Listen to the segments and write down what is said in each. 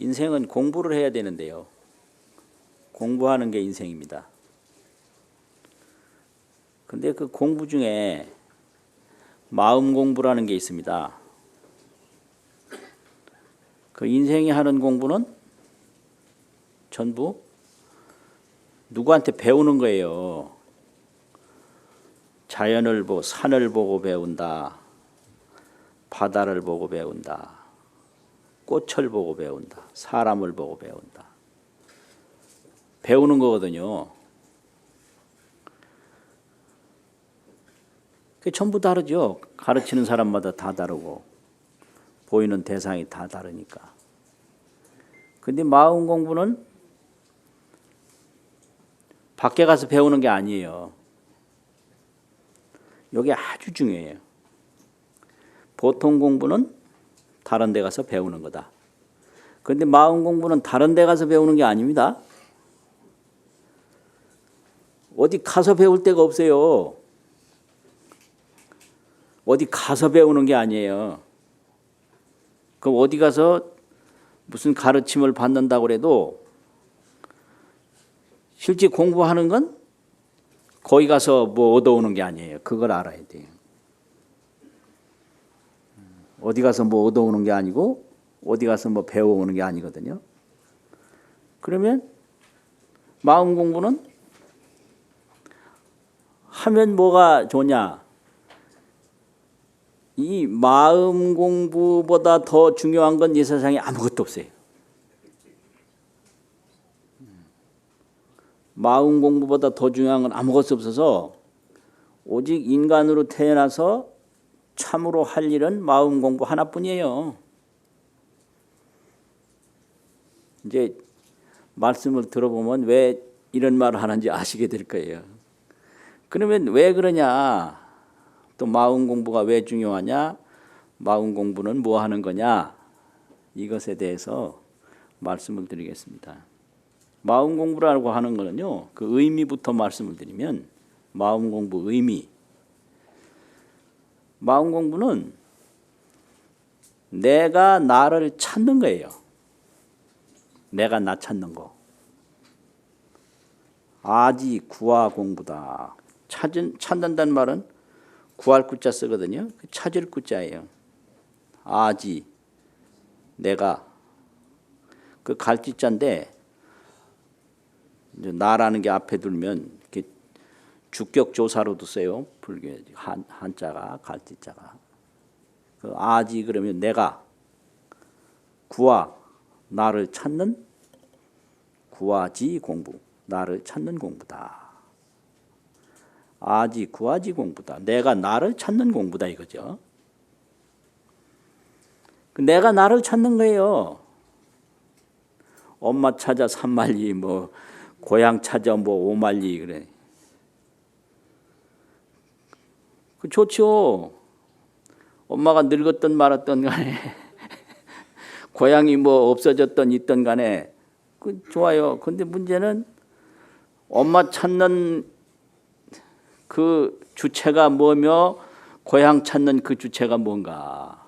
인생은 공부를 해야 되는데요. 공부하는 게 인생입니다. 근데 그 공부 중에 마음 공부라는 게 있습니다. 그 인생이 하는 공부는 전부 누구한테 배우는 거예요. 자연을 보고 산을 보고 배운다. 바다를 보고 배운다. 꽃을 보고 배운다. 사람을 보고 배운다. 배우는 거거든요. 그게 전부 다르죠. 가르치는 사람마다 다 다르고 보이는 대상이 다 다르니까. 근데 마음 공부는 밖에 가서 배우는 게 아니에요. 이게 아주 중요해요. 보통 공부는 다른 데 가서 배우는 거다. 그런데 마음 공부는 다른 데 가서 배우는 게 아닙니다. 어디 가서 배울 데가 없어요. 어디 가서 배우는 게 아니에요. 그럼 어디 가서 무슨 가르침을 받는다고 해도 실제 공부하는 건 거기 가서 뭐 얻어오는 게 아니에요. 그걸 알아야 돼요. 어디 가서 뭐 얻어오는 게 아니고 어디 가서 뭐 배워오는 게 아니거든요. 그러면 마음 공부는 하면 뭐가 좋냐? 이 마음 공부보다 더 중요한 건 이 세상에 아무것도 없어요. 마음 공부보다 더 중요한 건 아무것도 없어서 오직 인간으로 태어나서 참으로 할 일은 마음 공부 하나뿐이에요. 이제 말씀을 들어보면 왜 이런 말을 하는지 아시게 될 거예요. 그러면 왜 그러냐? 또 마음 공부가 왜 중요하냐? 마음 공부는 뭐 하는 거냐? 이것에 대해서 말씀을 드리겠습니다. 마음 공부라고 하는 거는요, 그 의미부터 말씀을 드리면 마음 공부 의미. 마음 공부는 내가 나를 찾는 거예요. 내가 나 찾는 거. 아지 구하 공부다. 찾는다는 말은 구할 구자 쓰거든요. 찾을 구자예요. 아지 내가 그 갈지자인데 나라는 게 앞에 두면 이렇게 주격조사로도 써요. 불교 한자가 갈지자가. 그 아지 그러면 내가 구하 나를 찾는 구하지 공부. 나를 찾는 공부다. 아지 구하지 공부다. 내가 나를 찾는 공부다 이거죠. 내가 나를 찾는 거예요. 엄마 찾아 산만리 뭐 고향 찾아 뭐 오만리 그래. 그 좋죠. 엄마가 늙었던 말았던 간에 고향이 뭐 없어졌던 있던 간에 그 좋아요. 근데 문제는 엄마 찾는 그 주체가 뭐며 고향 찾는 그 주체가 뭔가.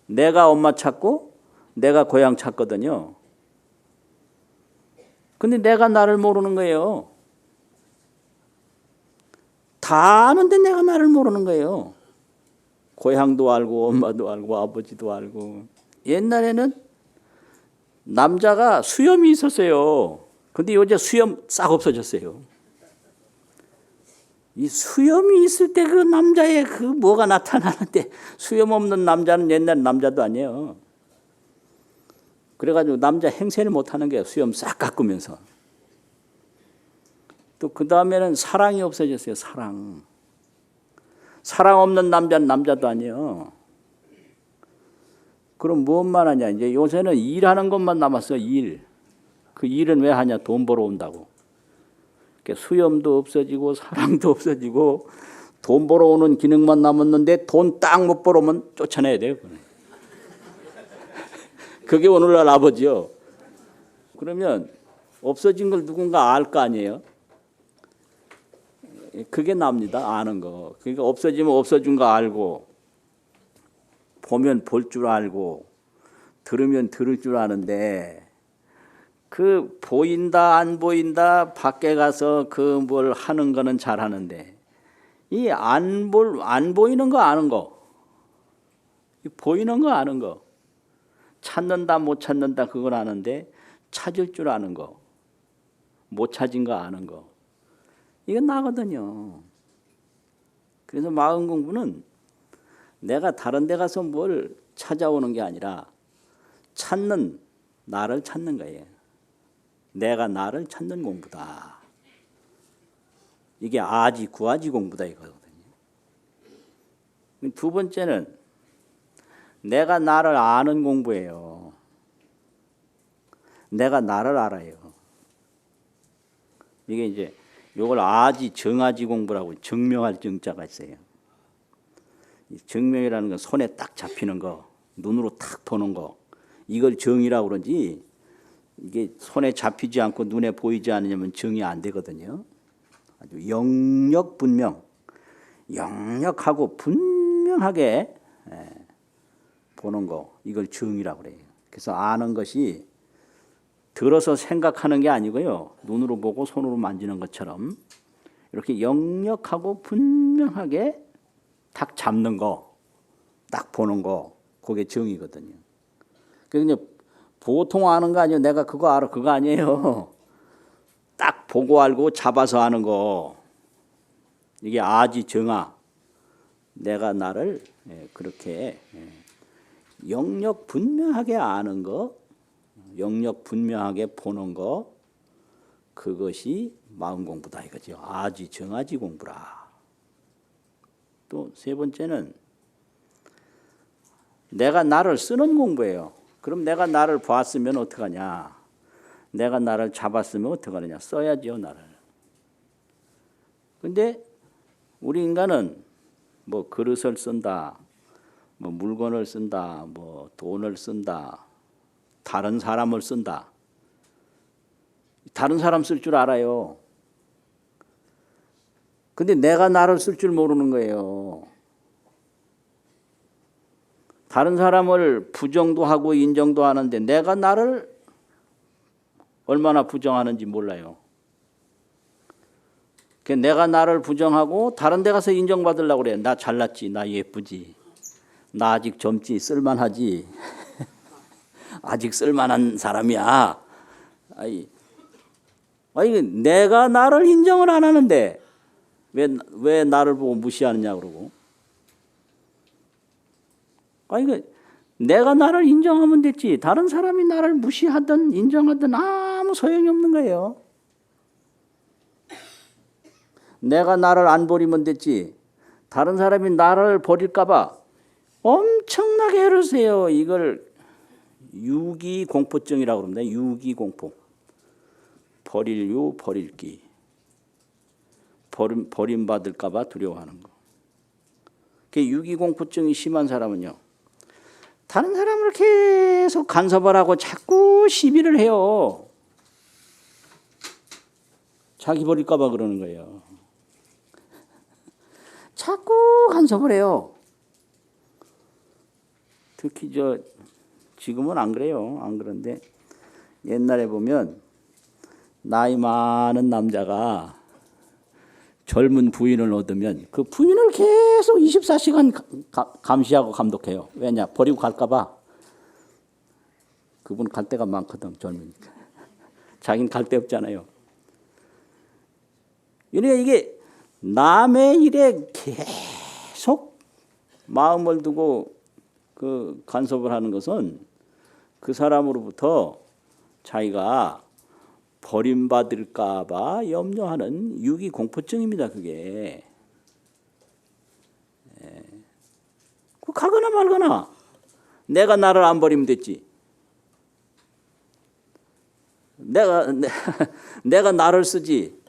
내가 엄마 찾고 내가 고향 찾거든요. 근데 내가 나를 모르는 거예요. 다 아는데 내가 나를 모르는 거예요. 고향도 알고 엄마도 알고 아버지도 알고. 옛날에는 남자가 수염이 있었어요. 근데 요새 수염 싹 없어졌어요. 이 수염이 있을 때 그 남자의 그 뭐가 나타나는데 수염 없는 남자는 옛날 남자도 아니에요. 그래가지고 남자 행세를 못하는 거예요. 수염 싹 깎으면서. 또 그 다음에는 사랑이 없어졌어요. 사랑. 사랑 없는 남자는 남자도 아니에요. 그럼 무엇만 하냐? 이제 요새는 일하는 것만 남았어요. 일. 그 일은 왜 하냐? 돈 벌어 온다고. 수염도 없어지고 사랑도 없어지고 돈 벌어오는 기능만 남았는데 돈 딱 못 벌어오면 쫓아내야 돼요. 그게 오늘날 아버지요. 그러면 없어진 걸 누군가 알 거 아니에요. 그게 납니다. 아는 거. 그러니까 없어지면 없어진 거 알고 보면 볼 줄 알고 들으면 들을 줄 아는데 그 보인다 안 보인다 밖에 가서 그 뭘 하는 거는 잘 하는데 이 안 보이는 거 아는 거, 보이는 거 아는 거, 찾는다 못 찾는다 그건 아는데 찾을 줄 아는 거, 못 찾은 거 아는 거, 이건 나거든요. 그래서 마음 공부는 내가 다른 데 가서 뭘 찾아오는 게 아니라 찾는 나를 찾는 거예요. 내가 나를 찾는 공부다. 이게 아지 구아지 공부다 이거거든요. 두 번째는 내가 나를 아는 공부예요. 내가 나를 알아요. 이게 이제 요걸 아지 정아지 공부라고 정명할 정자가 있어요. 정명이라는 건 손에 딱 잡히는 거, 눈으로 탁 보는 거, 이걸 정이라고 그러지 이게 손에 잡히지 않고 눈에 보이지 않으면 정이 안 되거든요. 아주 영역분명, 영역하고 분명하게 보는 거, 이걸 정이라고 그래요. 그래서 아는 것이 들어서 생각하는 게 아니고요. 눈으로 보고 손으로 만지는 것처럼 이렇게 영역하고 분명하게 딱 잡는 거, 딱 보는 거, 그게 정이거든요. 그래서 보통 아는 거 아니에요. 내가 그거 알아. 그거 아니에요. 딱 보고 알고 잡아서 아는 거. 이게 아지 정아. 내가 나를 그렇게 영역 분명하게 아는 거, 영역 분명하게 보는 거, 그것이 마음 공부다 이거죠. 아지 정아지 공부라. 또 세 번째는 내가 나를 쓰는 공부예요. 그럼 내가 나를 봤으면 어떡하냐? 내가 나를 잡았으면 어떡하느냐? 써야지요, 나를. 근데 우리 인간은 뭐 그릇을 쓴다, 뭐 물건을 쓴다, 뭐 돈을 쓴다, 다른 사람을 쓴다. 다른 사람 쓸 줄 알아요. 근데 내가 나를 쓸 줄 모르는 거예요. 다른 사람을 부정도 하고 인정도 하는데 내가 나를 얼마나 부정하는지 몰라요. 내가 나를 부정하고 다른 데 가서 인정받으려고 그래. 나 잘났지, 나 예쁘지, 나 아직 젊지, 쓸만하지, 아직 쓸만한 사람이야. 아니, 내가 나를 인정을 안 하는데 왜 나를 보고 무시하느냐 그러고. 내가 나를 인정하면 됐지. 다른 사람이 나를 무시하든 인정하든 아무 소용이 없는 거예요. 내가 나를 안 버리면 됐지. 다른 사람이 나를 버릴까 봐 엄청나게 애를 써요. 이걸 유기공포증이라고 그럽니다. 유기공포. 버릴유, 버릴기. 버림받을까 봐 두려워하는 거. 유기공포증이 심한 사람은요, 다른 사람을 계속 간섭을 하고 자꾸 시비를 해요. 자기 버릴까 봐 그러는 거예요. 자꾸 간섭을 해요. 특히 지금은 안 그래요. 안 그런데 옛날에 보면 나이 많은 남자가 젊은 부인을 얻으면 그 부인을 계속 24시간 감시하고 감독해요. 왜냐? 버리고 갈까 봐. 그분 갈 데가 많거든, 젊으니까. 자기는 갈 데 없잖아요. 그러니까 이게 남의 일에 계속 마음을 두고 그 간섭을 하는 것은 그 사람으로부터 자기가 버림받을까 봐 염려하는 유기공포증입니다. 그게. 가거나 말거나 내가 나를 안 버리면 됐지. 내가 나를 쓰지.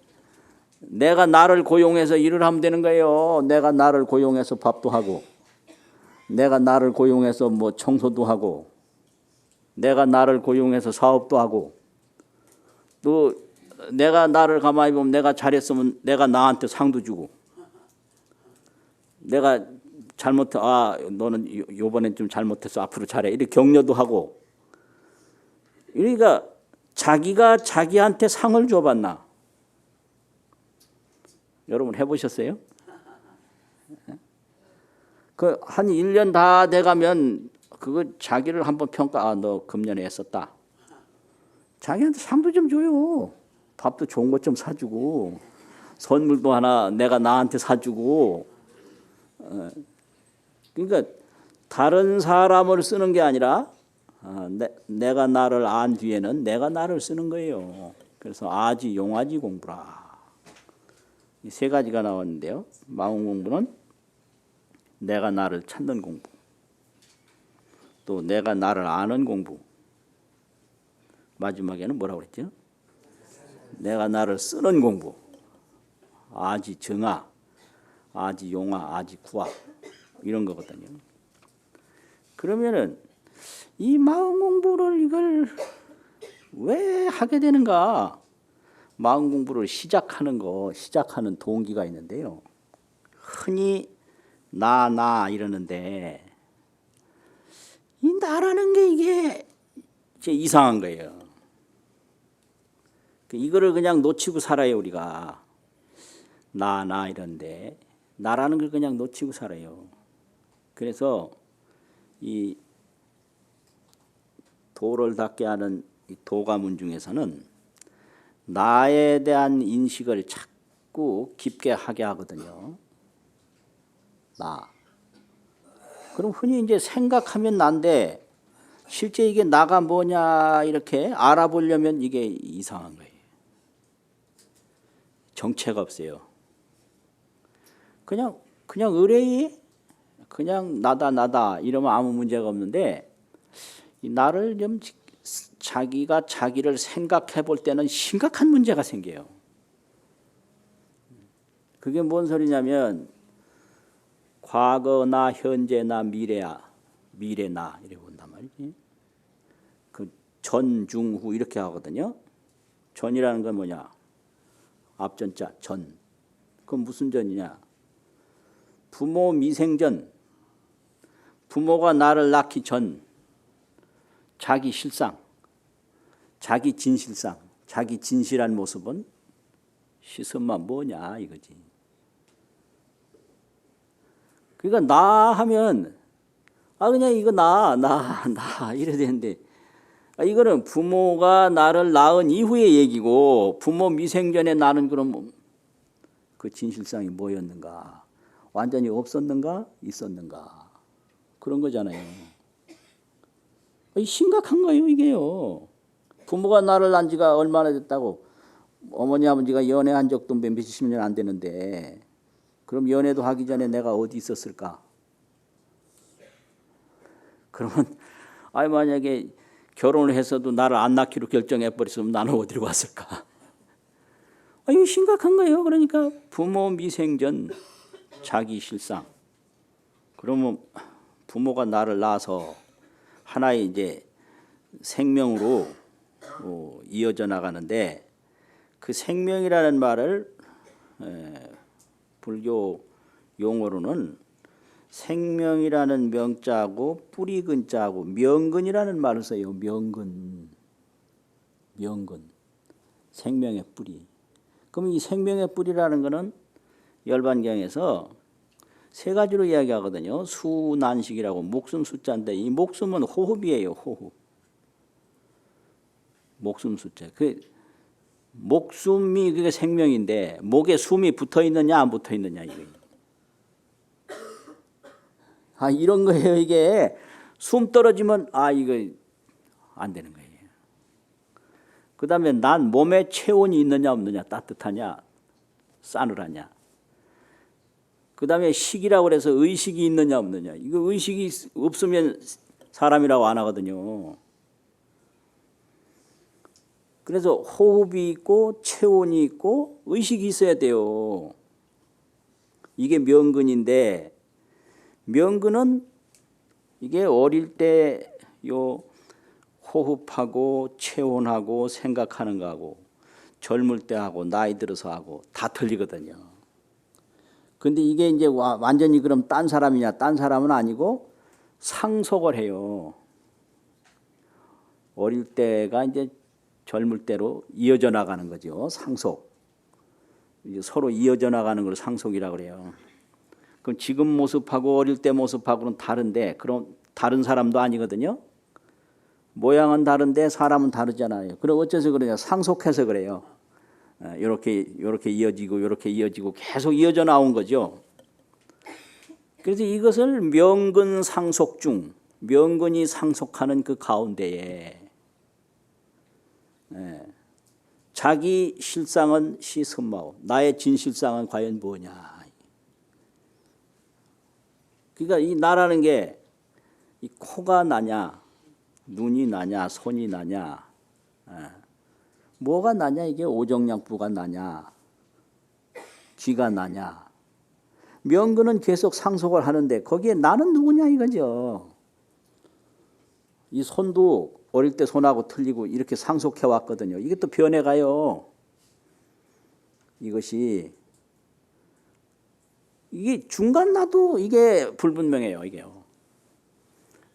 내가 나를 고용해서 일을 하면 되는 거예요. 내가 나를 고용해서 밥도 하고, 내가 나를 고용해서 뭐 청소도 하고, 내가 나를 고용해서 사업도 하고, 또 내가 나를 가만히 보면 내가 잘했으면 내가 나한테 상도 주고, 내가 너는 요번엔 좀 잘못했어, 앞으로 잘해, 이렇게 격려도 하고, 그러니까 자기가 자기한테 상을 줘봤나? 여러분 해보셨어요? 그 한 1년 다 돼가면 그거 자기를 한번 평가, 아, 너 금년에 했었다. 자기한테 상도 좀 줘요. 밥도 좋은 것 좀 사주고, 선물도 하나 내가 나한테 사주고. 그러니까 다른 사람을 쓰는 게 아니라 내가 나를 안 뒤에는 내가 나를 쓰는 거예요. 그래서 아지, 용아지 공부라. 이 세 가지가 나왔는데요. 마음 공부는 내가 나를 찾는 공부, 또 내가 나를 아는 공부, 마지막에는 뭐라고 그랬죠? 내가 나를 쓰는 공부. 아지 정아, 아지 용아, 아지 구아 이런 거거든요. 그러면은 이 마음 공부를 이걸 왜 하게 되는가? 마음 공부를 시작하는 동기가 있는데요. 흔히 나 이러는데 이 나라는 게 이게 이제 이상한 거예요. 이거를 그냥 놓치고 살아요, 우리가. 나 이런데 나라는 걸 그냥 놓치고 살아요. 그래서 이 도를 닦게 하는 이 도가문 중에서는 나에 대한 인식을 자꾸 깊게 하게 하거든요. 나. 그럼 흔히 이제 생각하면 난데 실제 이게 나가 뭐냐 이렇게 알아보려면 이게 이상한 거예요. 정체가 없어요. 그냥 의뢰이 그냥 나다 이러면 아무 문제가 없는데 이 나를 좀 자기가 자기를 생각해 볼 때는 심각한 문제가 생겨요. 그게 뭔 소리냐면 과거나 현재나 미래나 이렇게 본단 말이지. 그 전, 중, 후 이렇게 하거든요. 전이라는 건 뭐냐? 앞전자 전. 그건 무슨 전이냐? 부모 미생전. 부모가 나를 낳기 전. 자기 실상, 자기 진실상, 자기 진실한 모습은 시선만 뭐냐 이거지. 그러니까 나 하면 그냥 이거 나 이래야 되는데 이거는 부모가 나를 낳은 이후의 얘기고 부모 미생전에 나는 그럼 그 진실상이 뭐였는가? 완전히 없었는가? 있었는가? 그런 거잖아요. 심각한 거예요, 이게요. 부모가 나를 낳은 지가 얼마나 됐다고 어머니 아버지가 연애한 적도 몇십 년 안 되는데 그럼 연애도 하기 전에 내가 어디 있었을까? 그러면 만약에 결혼을 해서도 나를 안 낳기로 결정해 버렸으면 나는 어디로 갔을까? 이거 심각한 거예요. 그러니까 부모 미생전 자기 실상. 그러면 부모가 나를 낳아서 하나의 이제 생명으로 이어져 나가는데 그 생명이라는 말을 불교 용어로는 생명이라는 명자하고 뿌리 근자하고 명근이라는 말을 써요. 명근. 생명의 뿌리. 그럼 이 생명의 뿌리라는 것은 열반경에서 세 가지로 이야기하거든요. 수난식이라고 목숨 숫자인데 이 목숨은 호흡이에요. 호흡. 목숨 숫자. 그 목숨이 그게 생명인데 목에 숨이 붙어 있느냐 안 붙어 있느냐 이게. 이런 거예요. 이게 숨 떨어지면 이거 안 되는 거예요. 그다음에 난 몸에 체온이 있느냐 없느냐, 따뜻하냐 싸늘하냐. 그다음에 식이라고 그래서 의식이 있느냐 없느냐. 이거 의식이 없으면 사람이라고 안 하거든요. 그래서 호흡이 있고 체온이 있고 의식이 있어야 돼요. 이게 명근인데 명근은 이게 어릴 때 요 호흡하고 체온하고 생각하는 거하고 젊을 때 하고 나이 들어서 하고 다 틀리거든요. 근데 이게 이제 완전히 그럼 딴 사람이냐? 딴 사람은 아니고 상속을 해요. 어릴 때가 이제 젊을 때로 이어져 나가는 거죠. 상속. 이제 서로 이어져 나가는 걸 상속이라고 그래요. 그럼 지금 모습하고 어릴 때 모습하고는 다른데 그럼 다른 사람도 아니거든요. 모양은 다른데 사람은 다르잖아요. 그럼 어째서 그러냐? 상속해서 그래요. 이렇게 이어지고 이렇게 이어지고 계속 이어져 나온 거죠. 그래서 이것을 명근 상속 중, 명근이 상속하는 그 가운데에 자기 실상은 시선마오, 나의 진실상은 과연 뭐냐. 그러니까 이 나라는 게 이 코가 나냐, 눈이 나냐, 손이 나냐, 뭐가 나냐, 이게 오정양부가 나냐, 귀가 나냐. 명근은 계속 상속을 하는데 거기에 나는 누구냐 이거죠. 이 손도 어릴 때 손하고 틀리고 이렇게 상속해 왔거든요. 이게 또 변해가요. 이게 중간 나도 이게 불분명해요. 이게요.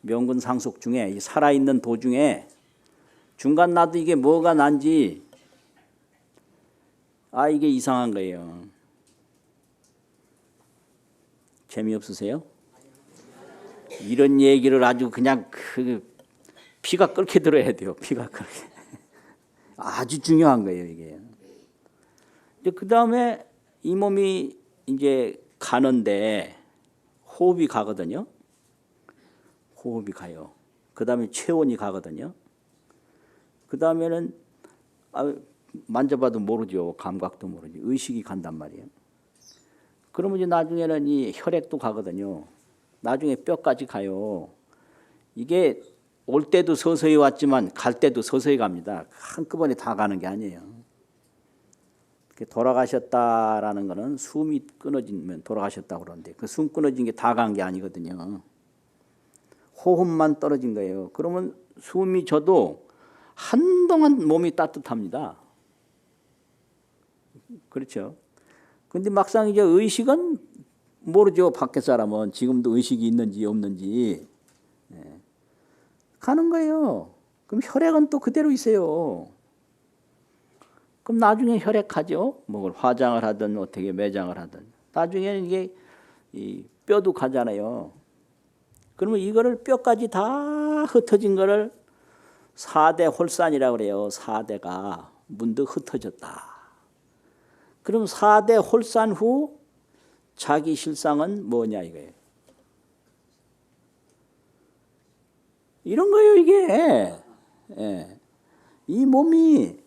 명근 상속 중에 이 살아있는 도중에 중간 나도 이게 뭐가 난지 이게 이상한 거예요. 재미없으세요? 이런 얘기를 아주 그냥 피가 끓게 들어야 돼요. 피가 끓게. 아주 중요한 거예요, 이게. 그 다음에 이 몸이 이제 가는데 호흡이 가거든요. 호흡이 가요. 그 다음에 체온이 가거든요. 그 다음에는 만져봐도 모르죠. 감각도 모르죠. 의식이 간단 말이에요. 그러면 이제 나중에는 이 혈액도 가거든요. 나중에 뼈까지 가요. 이게 올 때도 서서히 왔지만 갈 때도 서서히 갑니다. 한꺼번에 다 가는 게 아니에요. 돌아가셨다라는 거는 숨이 끊어지면 돌아가셨다고 그러는데 그 숨 끊어진 게 다 간 게 아니거든요. 호흡만 떨어진 거예요. 그러면 숨이 져도 한동안 몸이 따뜻합니다. 그렇죠. 근데 막상 이제 의식은 모르죠. 밖에 사람은 지금도 의식이 있는지 없는지. 가는 거예요. 그럼 혈액은 또 그대로 있어요. 그럼 나중에 혈액 가죠. 뭐 화장을 하든 어떻게 매장을 하든. 나중에는 이게 이 뼈도 가잖아요. 그러면 이거를 뼈까지 다 흩어진 거를 4대 홀산이라고 그래요. 4대가 문득 흩어졌다. 그럼 4대 홀산 후 자기 실상은 뭐냐 이거예요. 이런 거예요 이게. 이 몸이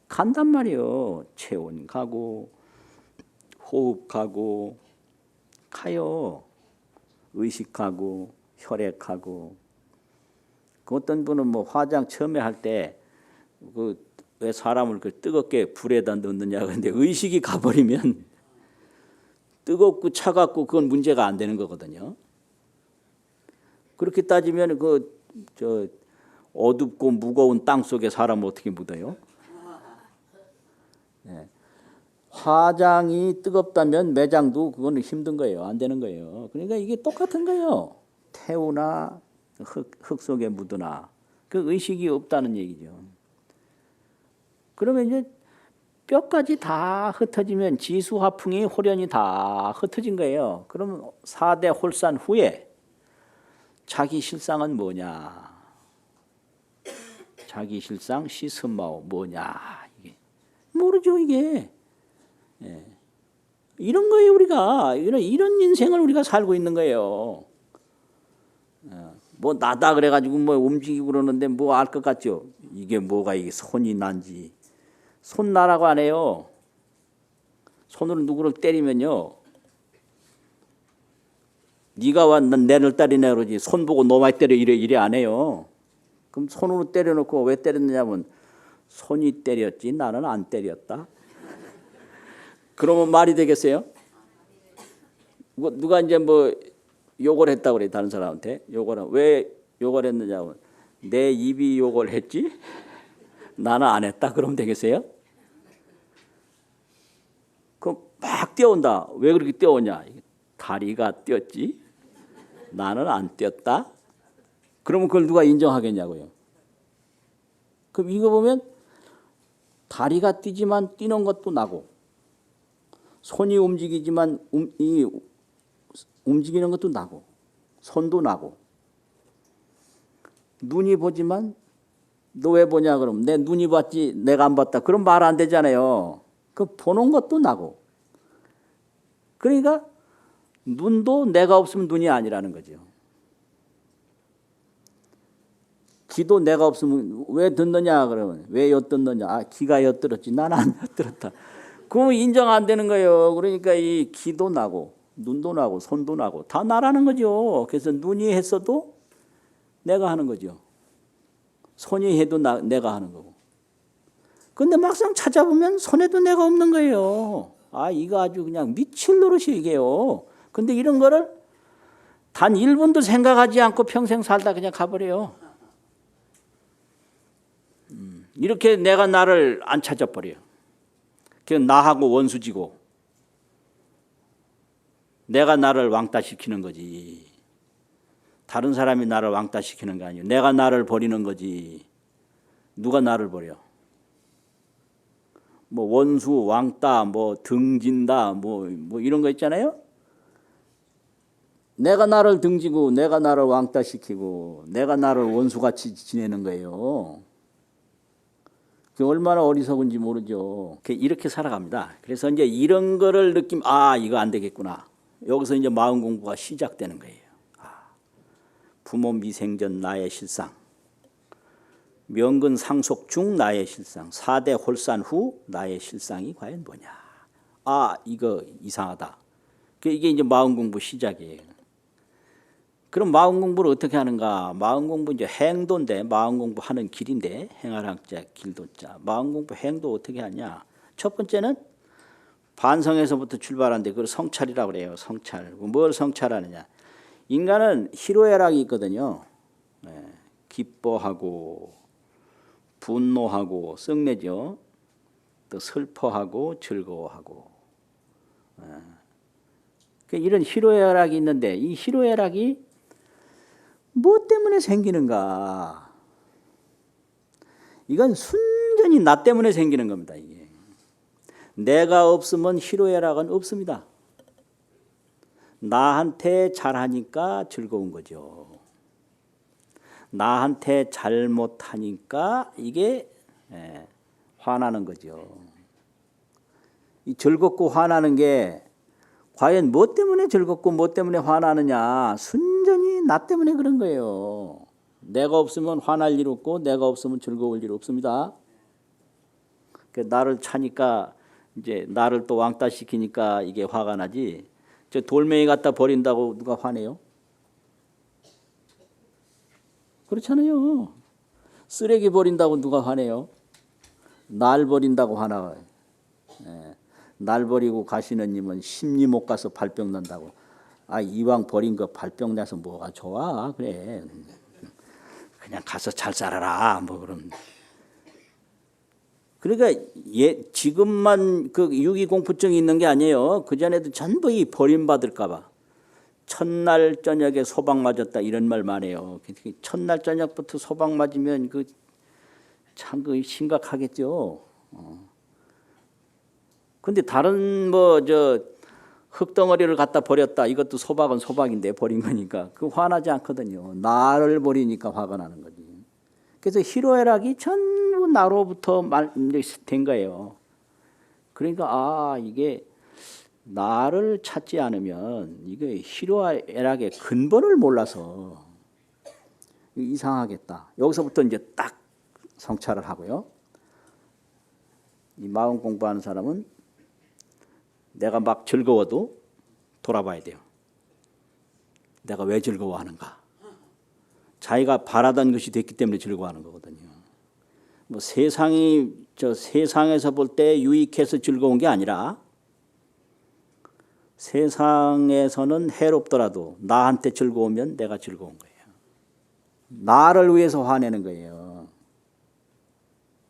간단 말이에요. 체온 가고 호흡 가고 가요. 의식하고 혈액하고. 그 어떤 분은 뭐 화장 처음에 할 때 왜 사람을 뜨겁게 불에다 넣느냐. 근데 의식이 가버리면 뜨겁고 차갑고 그건 문제가 안 되는 거거든요. 그렇게 따지면 어둡고 무거운 땅 속에 사람을 어떻게 묻어요? 화장이 뜨겁다면 매장도 그건 힘든 거예요. 안 되는 거예요. 그러니까 이게 똑같은 거예요. 태우나 흙 속에 묻으나 그 의식이 없다는 얘기죠. 그러면 이제 뼈까지 다 흩어지면 지수화풍이 홀연이 다 흩어진 거예요. 그러면 4대 홀산 후에 자기 실상은 뭐냐? 자기 실상 시선마오 뭐냐? 이게 모르죠 이게. 이런 거예요 우리가. 이런 인생을 우리가 살고 있는 거예요. 뭐 나다 그래가지고 뭐 움직이고 그러는데 뭐 알 것 같죠? 이게 뭐가 이게 손이 난지. 손 나라고 안 해요. 손으로 누구를 때리면요. 네가 내를 때리네 그러지. 손 보고 너 많이 때려 이래 안 해요. 그럼 손으로 때려놓고 왜 때렸느냐면 손이 때렸지 나는 안 때렸다. 그러면 말이 되겠어요? 누가 이제 뭐 욕을 했다고 그래 다른 사람한테. 왜 욕을 했느냐면 내 입이 욕을 했지 나는 안 했다. 그러면 되겠어요? 그럼 막 뛰어온다. 왜 그렇게 뛰어오냐? 다리가 뛰었지 나는 안 뛰었다. 그러면 그걸 누가 인정하겠냐고요. 그럼 이거 보면 다리가 뛰지만 뛰는 것도 나고 손이 움직이지만 움직이는 것도 나고 손도 나고 눈이 보지만 너 왜 보냐 그러면 내 눈이 봤지 내가 안 봤다. 그럼 말 안 되잖아요. 그 보는 것도 나고 그러니까 눈도 내가 없으면 눈이 아니라는 거죠. 귀도 내가 없으면 왜 듣느냐 그러면 왜 엿듣느냐. 아 귀가 엿들었지 나는 안 엿들었다. 그러면 인정 안 되는 거예요. 그러니까 이 귀도 나고 눈도 나고 손도 나고 다 나라는 거죠. 그래서 눈이 했어도 내가 하는 거죠. 손이 해도 내가 하는 거고. 근데 막상 찾아보면 손에도 내가 없는 거예요. 아 이거 아주 그냥 미칠 노릇이 이게요. 근데 이런 거를 단 1분도 생각하지 않고 평생 살다 그냥 가버려요. 이렇게 내가 나를 안 찾아버려요. 그냥 나하고 원수지고 내가 나를 왕따시키는 거지. 다른 사람이 나를 왕따시키는 게 아니에요. 내가 나를 버리는 거지. 누가 나를 버려? 뭐 원수, 왕따, 뭐 등진다, 뭐 이런 거 있잖아요. 내가 나를 등지고 내가 나를 왕따시키고 내가 나를 원수같이 지내는 거예요. 그게 얼마나 어리석은지 모르죠. 이렇게 살아갑니다. 그래서 이제 이런 거를 느끼면 아 이거 안 되겠구나. 여기서 이제 마음 공부가 시작되는 거예요. 부모 미생전 나의 실상, 명근 상속 중 나의 실상, 4대 홀산 후 나의 실상이 과연 뭐냐. 아 이거 이상하다. 이게 이제 마음 공부 시작이에요. 그럼 마음 공부를 어떻게 하는가? 마음 공부 이제 행도인데 마음 공부하는 길인데 행하랑자 길도자. 마음 공부 행도 어떻게 하냐? 첫 번째는 반성에서부터 출발하는데 그걸 성찰이라고 그래요. 성찰. 뭘 성찰하느냐? 인간은 희로애락이 있거든요. 기뻐하고 분노하고 썩내죠. 또 슬퍼하고 즐거워하고. 이런 희로애락이 있는데 이 희로애락이 뭐 때문에 생기는가? 이건 순전히 나 때문에 생기는 겁니다. 이게. 내가 없으면 희로애락은 없습니다. 나한테 잘하니까 즐거운 거죠. 나한테 잘못하니까 이게 화나는 거죠. 이 즐겁고 화나는 게 과연 뭐 때문에 즐겁고 뭐 때문에 화나느냐. 순전히 나 때문에 그런 거예요. 내가 없으면 화날 일 없고 내가 없으면 즐거울 일 없습니다. 나를 차니까 이제 나를 또 왕따시키니까 이게 화가 나지. 저 돌멩이 갖다 버린다고 누가 화내요? 그렇잖아요. 쓰레기 버린다고 누가 화내요? 날 버린다고 화나요. 날 버리고 가시는 님은 심리 못 가서 발병 난다고. 아 이왕 버린 거 발병 나서 뭐가 좋아? 그래. 그냥 가서 잘 살아라. 뭐 그럼. 그러니까 지금만 그 유기공포증이 있는 게 아니에요. 그 전에도 전부 이 버림받을까 봐. 첫날 저녁에 소방 맞았다 이런 말 많아요. 첫날 저녁부터 소방 맞으면 참 심각하겠죠. 근데 다른 흙덩어리를 갖다 버렸다. 이것도 소박은 소박인데 버린 거니까 그 화나지 않거든요. 나를 버리니까 화가 나는 거지. 그래서 희로애락이 전부 나로부터 된 거예요. 그러니까 이게 나를 찾지 않으면 이게 희로애락의 근본을 몰라서 이상하겠다. 여기서부터 이제 딱 성찰을 하고요. 이 마음 공부하는 사람은 내가 막 즐거워도 돌아봐야 돼요. 내가 왜 즐거워하는가? 자기가 바라던 것이 됐기 때문에 즐거워하는 거거든요. 뭐 세상에서 볼 때 유익해서 즐거운 게 아니라 세상에서는 해롭더라도 나한테 즐거우면 내가 즐거운 거예요. 나를 위해서 화내는 거예요.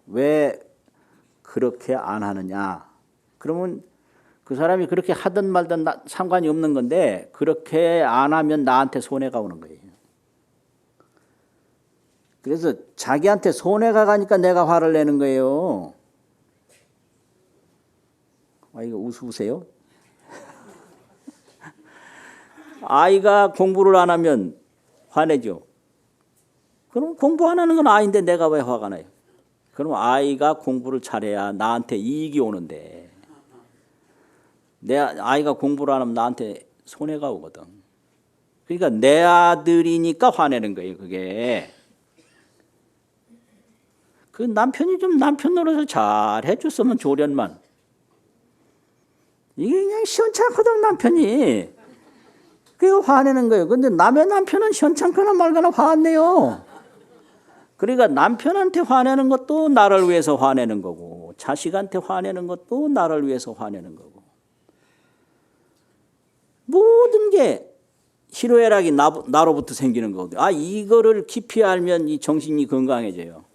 왜 그렇게 안 하느냐? 그러면 그 사람이 그렇게 하든 말든 상관이 없는 건데 그렇게 안 하면 나한테 손해가 오는 거예요. 그래서 자기한테 손해가 가니까 내가 화를 내는 거예요. 아, 이거 웃으세요? 아이가 공부를 안 하면 화내죠. 그럼 공부 안 하는 건 아이인데 내가 왜 화가 나요? 그럼 아이가 공부를 잘해야 나한테 이익이 오는데 내 아이가 공부를 안 하면 나한테 손해가 오거든. 그러니까 내 아들이니까 화내는 거예요. 그게. 그 남편이 좀 남편 노릇을 잘 해줬으면 조련만. 이게 그냥 시원찮거든 남편이. 그게 화내는 거예요. 근데 남의 남편은 시원찮거나 말거나 화 안 내요. 그러니까 남편한테 화내는 것도 나를 위해서 화내는 거고 자식한테 화내는 것도 나를 위해서 화내는 거고 모든 게 희로애락이 나로부터 생기는 거거든요. 아, 이거를 깊이 알면 이 정신이 건강해져요.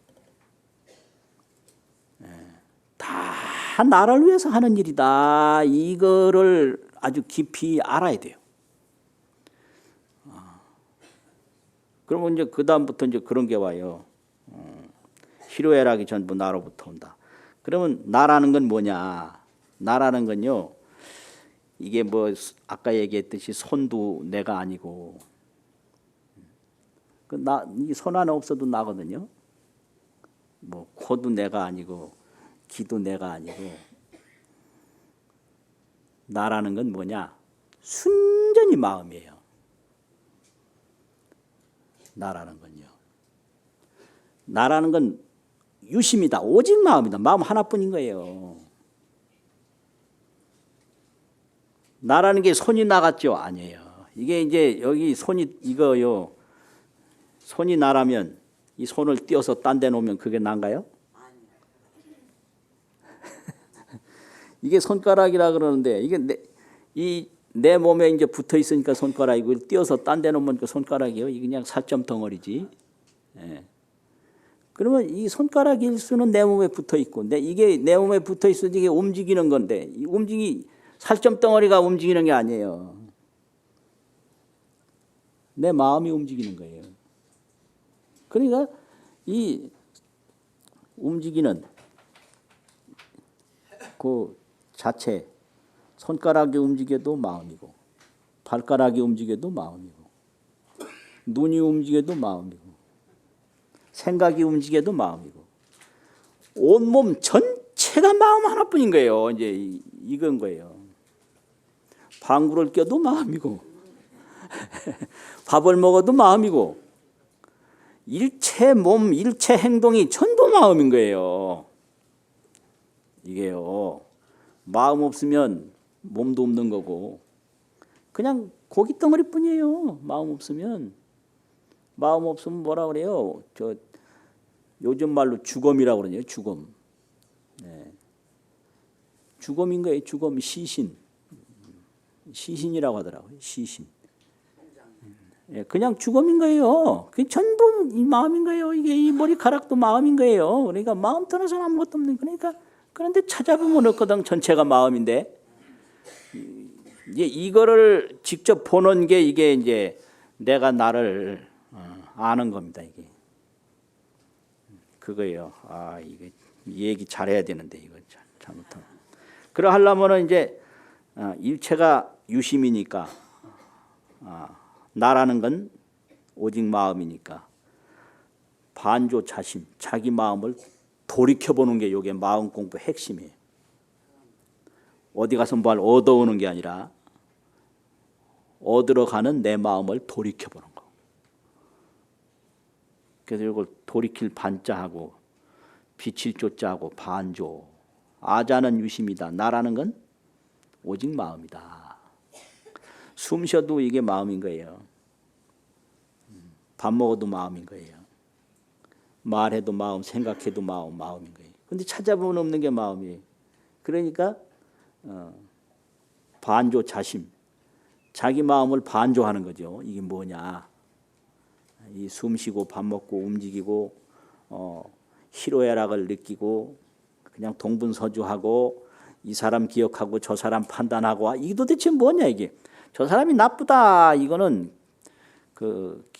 다 나를 위해서 하는 일이다. 이거를 아주 깊이 알아야 돼요. 그러면 이제 그 다음부터 이제 그런 게 와요. 희로애락이 전부 나로부터 온다. 그러면 나라는 건 뭐냐? 나라는 건요. 이게 뭐 아까 얘기했듯이 손도 내가 아니고 이 손 하나 없어도 나거든요. 뭐 코도 내가 아니고 귀도 내가 아니고 나라는 건 뭐냐? 순전히 마음이에요. 나라는 건요. 나라는 건 유심이다. 오직 마음이다. 마음 하나뿐인 거예요. 나라는 게 손이 나갔죠? 아니에요. 이게 이제 여기 손이 이거요. 손이 나라면 이 손을 띄어서 딴 데 놓으면 그게 난가요? 이게 손가락이라 그러는데 이게 내 몸에 이제 붙어 있으니까 손가락이고 띄어서 딴 데 놓으면 그 손가락이요. 이게 그냥 살점 덩어리지. 예. 그러면 이 손가락 일수는 내 몸에 붙어 있고, 이게 내 몸에 붙어 있어 이게 움직이는 건데, 살점 덩어리가 움직이는 게 아니에요. 내 마음이 움직이는 거예요. 그러니까 이 움직이는 그 자체, 손가락이 움직여도 마음이고, 발가락이 움직여도 마음이고, 눈이 움직여도 마음이고, 생각이 움직여도 마음이고 온몸 전체가 마음 하나뿐인 거예요. 이제 이건 거예요. 방구를 껴도 마음이고 밥을 먹어도 마음이고 일체 몸, 일체 행동이 전부 마음인 거예요. 이게요. 마음 없으면 몸도 없는 거고 그냥 고기 덩어리뿐이에요. 마음 없으면 뭐라 그래요? 요즘 말로 주검이라고 그러네요. 주검. 네. 주검인 거예요. 주검, 시신이라고 하더라고요. 시신. 네. 그냥 주검인 거예요. 그게 전부 이 마음인 거예요. 이게 이 머리카락도 마음인 거예요. 그러니까 마음 떠나서는 아무것도 없는. 그런데 찾아보면 없거든. 전체가 마음인데. 이제 이거를 직접 보는 게 이게 이제 내가 나를 아는 겁니다. 이게. 그거예요. 아, 이게 얘기 잘해야 되는데 이거 잘못하면. 그러 하려면은 이제 일체가 유심이니까 나라는 건 오직 마음이니까 반조 자심, 자기 마음을 돌이켜 보는 게 이게 마음 공부 핵심이에요. 어디 가서 뭘 얻어오는 게 아니라 얻으러 가는 내 마음을 돌이켜 보는 거. 그래서 이걸 돌이킬 반자하고 빛일 조자하고 반조. 아자는 유심이다. 나라는 건 오직 마음이다. 숨 쉬어도 이게 마음인 거예요. 밥 먹어도 마음인 거예요. 말해도 마음, 생각해도 마음인 거예요. 근데 찾아보면 없는 게 마음이에요. 그러니까 반조 자심. 자기 마음을 반조하는 거죠. 이게 뭐냐. 이 숨쉬고 밥 먹고 움직이고 희로애락을 느끼고 그냥 동분서주하고 이 사람 기억하고 저 사람 판단하고 이게 도대체 뭐냐 이게. 저 사람이 나쁘다 이거는 그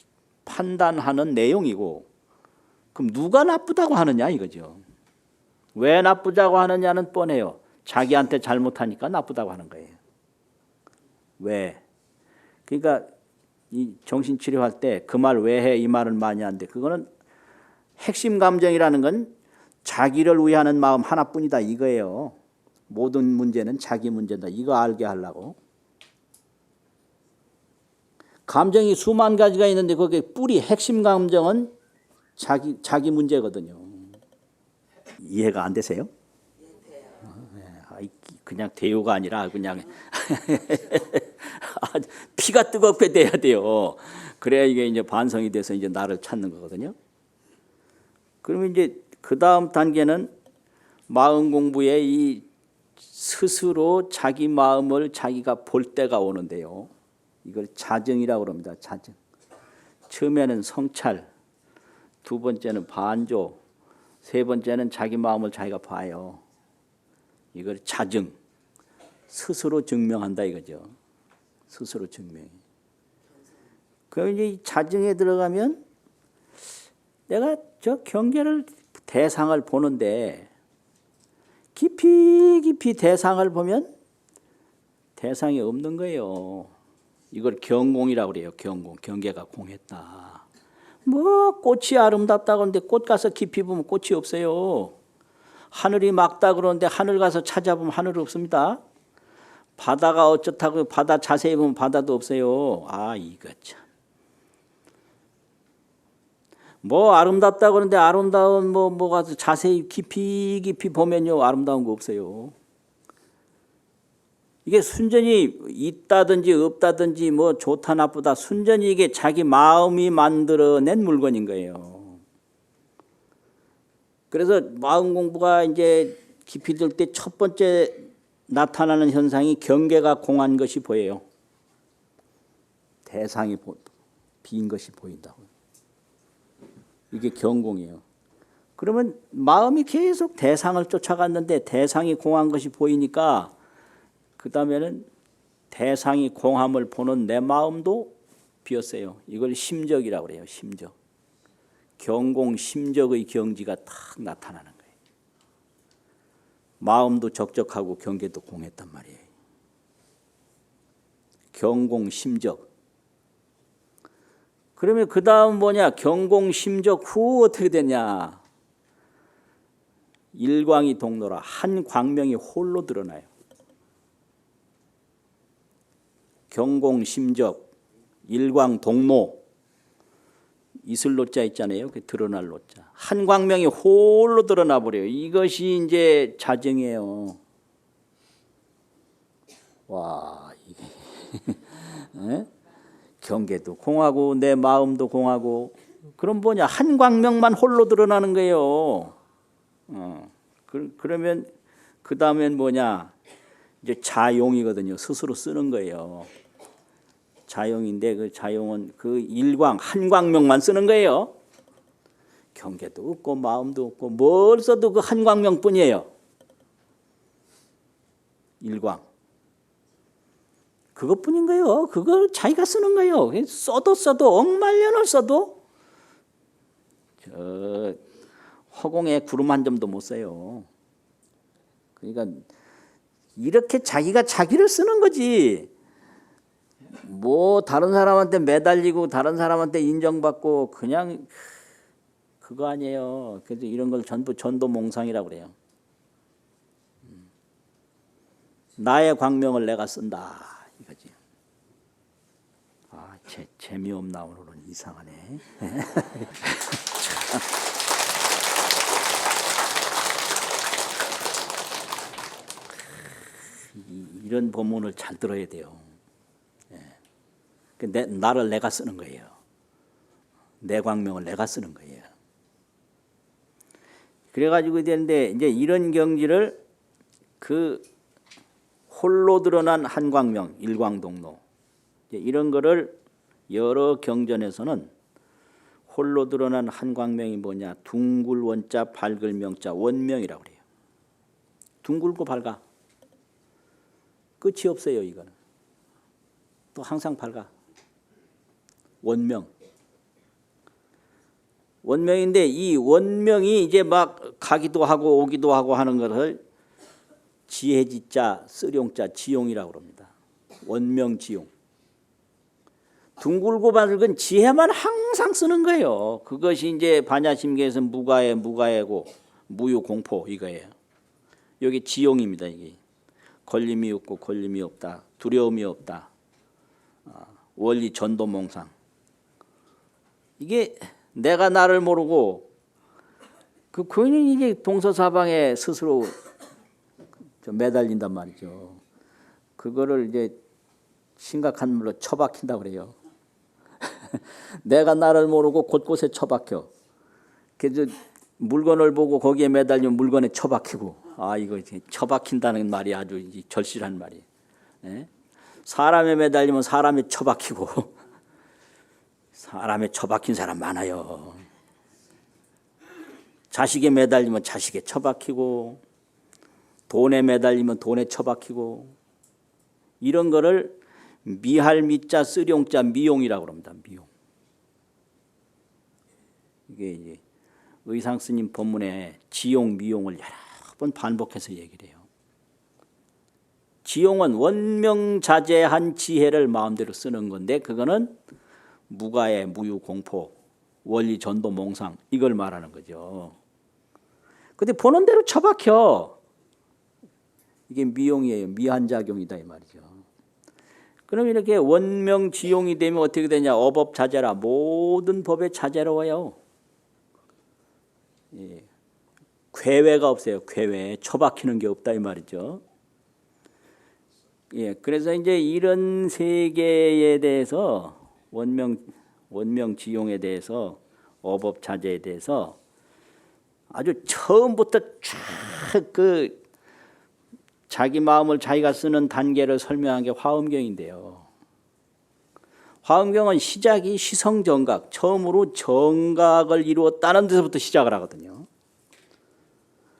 판단하는 내용이고 그럼 누가 나쁘다고 하느냐 이거죠. 왜 나쁘다고 하느냐는 뻔해요. 자기한테 잘못하니까 나쁘다고 하는 거예요. 왜? 그러니까 이 정신치료할 때 그 말 왜 해? 이 말은 많이 하는데 그거는 핵심 감정이라는 건 자기를 위하는 마음 하나뿐이다 이거예요. 모든 문제는 자기 문제다. 이거 알게 하려고. 감정이 수만 가지가 있는데 거기에 뿌리 핵심 감정은 자기 문제거든요. 이해가 안 되세요? 그냥 대요가 아니라 그냥 피가 뜨겁게 돼야 돼요. 그래야 이게 이제 반성이 돼서 이제 나를 찾는 거거든요. 그러면 이제 그 다음 단계는 마음 공부에 이 스스로 자기 마음을 자기가 볼 때가 오는데요. 이걸 자정이라고 그럽니다. 자정. 처음에는 성찰, 두 번째는 반조, 세 번째는 자기 마음을 자기가 봐요. 이걸 자정, 스스로 증명한다 이거죠. 스스로 증명. 그럼 이제 이 자정에 들어가면 내가 저 경계를 대상을 보는데 깊이 대상을 보면 대상이 없는 거예요. 이걸 경공이라고 그래요. 경공, 경계가 공했다. 뭐 꽃이 아름답다 그러는데 꽃 가서 깊이 보면 꽃이 없어요. 하늘이 맑다 그러는데 하늘 가서 찾아보면 하늘 없습니다. 바다가 어쩌다고 바다 자세히 보면 바다도 없어요. 아 이거 참. 뭐 아름답다 그러는데 아름다운 뭐가 자세히 깊이 보면요 아름다운 거 없어요. 이게 순전히 있다든지 없다든지 뭐 좋다 나쁘다 순전히 이게 자기 마음이 만들어낸 물건인 거예요. 그래서 마음 공부가 이제 깊이 들 때 첫 번째 나타나는 현상이 경계가 공한 것이 보여요. 대상이 빈 것이 보인다고. 이게 경공이에요. 그러면 마음이 계속 대상을 쫓아갔는데 대상이 공한 것이 보이니까 그 다음에는 대상이 공함을 보는 내 마음도 비었어요. 이걸 심적이라고 그래요. 심적. 경공 심적의 경지가 탁 나타나는 거예요. 마음도 적적하고 경계도 공했단 말이에요. 경공 심적. 그러면 그 다음 뭐냐? 경공 심적 후 어떻게 되냐? 일광이 동로라. 한 광명이 홀로 드러나요. 경공 심적, 일광 동로. 이슬로자 있잖아요. 그 드러날 로자. 한 광명이 홀로 드러나 버려요. 이것이 이제 자정이에요. 와, 이게 경계도 공하고 내 마음도 공하고 그럼 뭐냐? 한 광명만 홀로 드러나는 거예요. 그러면 그 다음엔 뭐냐? 이제 자용이거든요. 스스로 쓰는 거예요. 자용인데 그 자용은 그 일광 한 광명만 쓰는 거예요. 경계도 없고 마음도 없고 뭘 써도 그 한 광명뿐이에요. 일광. 그것뿐인 거예요. 그걸 자기가 쓰는 거예요. 써도 억만년을 써도 저 허공에 구름 한 점도 못 써요. 그러니까 이렇게 자기가 자기를 쓰는 거지. 뭐 다른 사람한테 매달리고 다른 사람한테 인정받고 그냥 그거 아니에요. 그래서 이런 걸 전부 전도몽상이라고 그래요. 나의 광명을 내가 쓴다 이거지. 아, 재미없나 오늘은 이상하네. 이런 본문을 잘 들어야 돼요. 나를 내가 쓰는 거예요. 내 광명을 내가 쓰는 거예요. 그래가지고 되는데 이제 이런 경지를 그 홀로 드러난 한 광명, 일광동로 이런 거를 여러 경전에서는 홀로 드러난 한 광명이 뭐냐? 둥글 원자, 밝을 명자, 원명이라고 그래요. 둥글고 밝아. 끝이 없어요, 이거는. 또 항상 밝아. 원명. 원명인데 이 원명이 이제 막 가기도 하고 오기도 하고 하는 것을 지혜지자 쓰룡자 지용이라고 합니다. 원명지용. 둥글고 밝은 지혜만 항상 쓰는 거예요. 그것이 이제 반야심계에서 무가해고 무유공포 이거예요. 여기 지용입니다. 이게 걸림이 없고 걸림이 없다. 두려움이 없다. 원리 전도몽상. 이게 내가 나를 모르고 그 괜히 이제 동서사방에 스스로 매달린단 말이죠. 그거를 이제 심각한 물로 처박힌다 그래요. 내가 나를 모르고 곳곳에 처박혀. 그래서 물건을 보고 거기에 매달리면 물건에 처박히고. 아 이거 처박힌다는 말이 아주 절실한 말이에요. 예? 사람에 매달리면 사람에 처박히고. 사람에 처박힌 사람 많아요. 자식에 매달리면 자식에 처박히고 돈에 매달리면 돈에 처박히고 이런 거를 미할 미자 쓰룡자 미용이라고 합니다. 미용. 이게 이제 의상 스님 법문에 지용 미용을 여러 번 반복해서 얘기를 해요. 지용은 원명자재한 지혜를 마음대로 쓰는 건데 그거는 무가해 무유공포 원리 전도 몽상 이걸 말하는 거죠. 근데 보는 대로 처박혀. 이게 미용이에요. 미한작용이다 이 말이죠. 그럼 이렇게 원명지용이 되면 어떻게 되냐. 어법자재라 모든 법에 자재로워요. 예. 괴외가 없어요. 괴외 처박히는 게 없다 이 말이죠. 예. 그래서 이제 이런 세계에 대해서 원명지용에 대해서 어법자재에 대해서 아주 처음부터 쫙 그 자기 마음을 자기가 쓰는 단계를 설명한 게 화엄경인데요. 화엄경은 시작이 시성정각, 처음으로 정각을 이루었다는 데서부터 시작을 하거든요.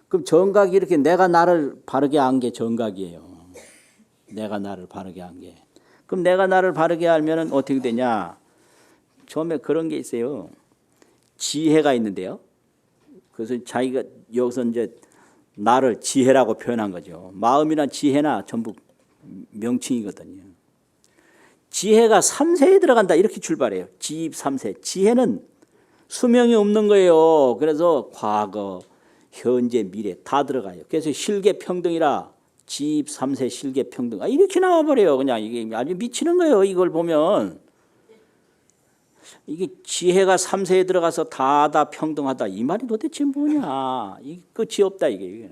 그럼 정각이 이렇게 내가 나를 바르게 한 게 정각이에요. 내가 나를 바르게 한 게. 그럼 내가 나를 바르게 하면 어떻게 되냐? 처음에 그런 게 있어요. 지혜가 있는데요. 그래서 자기가 여기서 이제 나를 지혜라고 표현한 거죠. 마음이나 지혜나 전부 명칭이거든요. 지혜가 3세에 들어간다 이렇게 출발해요. 지입 3세. 지혜는 수명이 없는 거예요. 그래서 과거, 현재, 미래 다 들어가요. 그래서 실계평등이라 지입 3세 실계평등. 이렇게 나와버려요. 그냥 이게 아주 미치는 거예요. 이걸 보면. 이게 지혜가 3세에 들어가서 다다 평등하다 이 말이 도대체 뭐냐. 이게 끝이 없다 이게.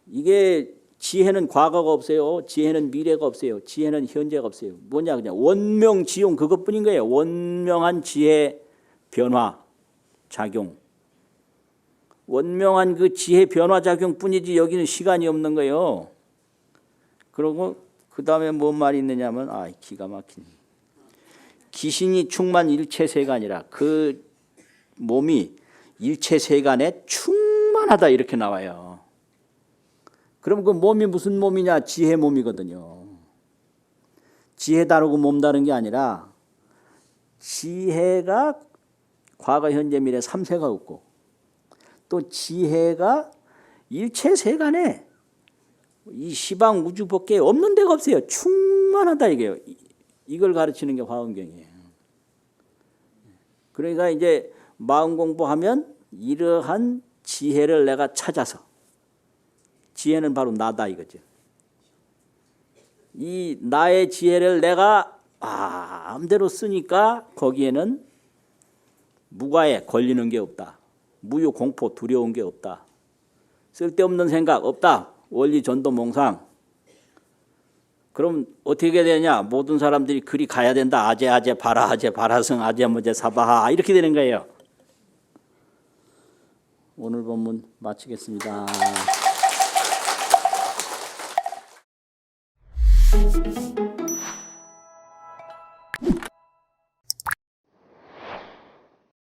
이게 지혜는 과거가 없어요. 지혜는 미래가 없어요. 지혜는 현재가 없어요. 뭐냐 그냥 원명지용 그것뿐인 거예요. 원명한 지혜 변화 작용. 원명한 그 지혜 변화 작용뿐이지 여기는 시간이 없는 거예요. 그리고 그 다음에 뭔 말이 있느냐면 기가 막히네. 기신이 충만 일체세간이라 그 몸이 일체세간에 충만하다 이렇게 나와요. 그럼 그 몸이 무슨 몸이냐? 지혜 몸이거든요. 지혜 다르고 몸 다른 게 아니라 지혜가 과거 현재 미래 3세가 없고 또 지혜가 일체세간에 이 시방 우주 밖에 없는 데가 없어요. 충만하다 이게요. 이걸 가르치는 게 화엄경이에요. 그러니까 이제 마음 공부하면 이러한 지혜를 내가 찾아서 지혜는 바로 나다 이거죠. 이 나의 지혜를 내가 마음대로 쓰니까 거기에는 무가에 걸리는 게 없다. 무유공포 두려운 게 없다. 쓸데없는 생각 없다. 원리 전도 몽상. 그럼 어떻게 되냐? 모든 사람들이 그리 가야 된다. 아제 바라 아제 바라성 아제 모제 사바하 이렇게 되는 거예요. 오늘 본문 마치겠습니다.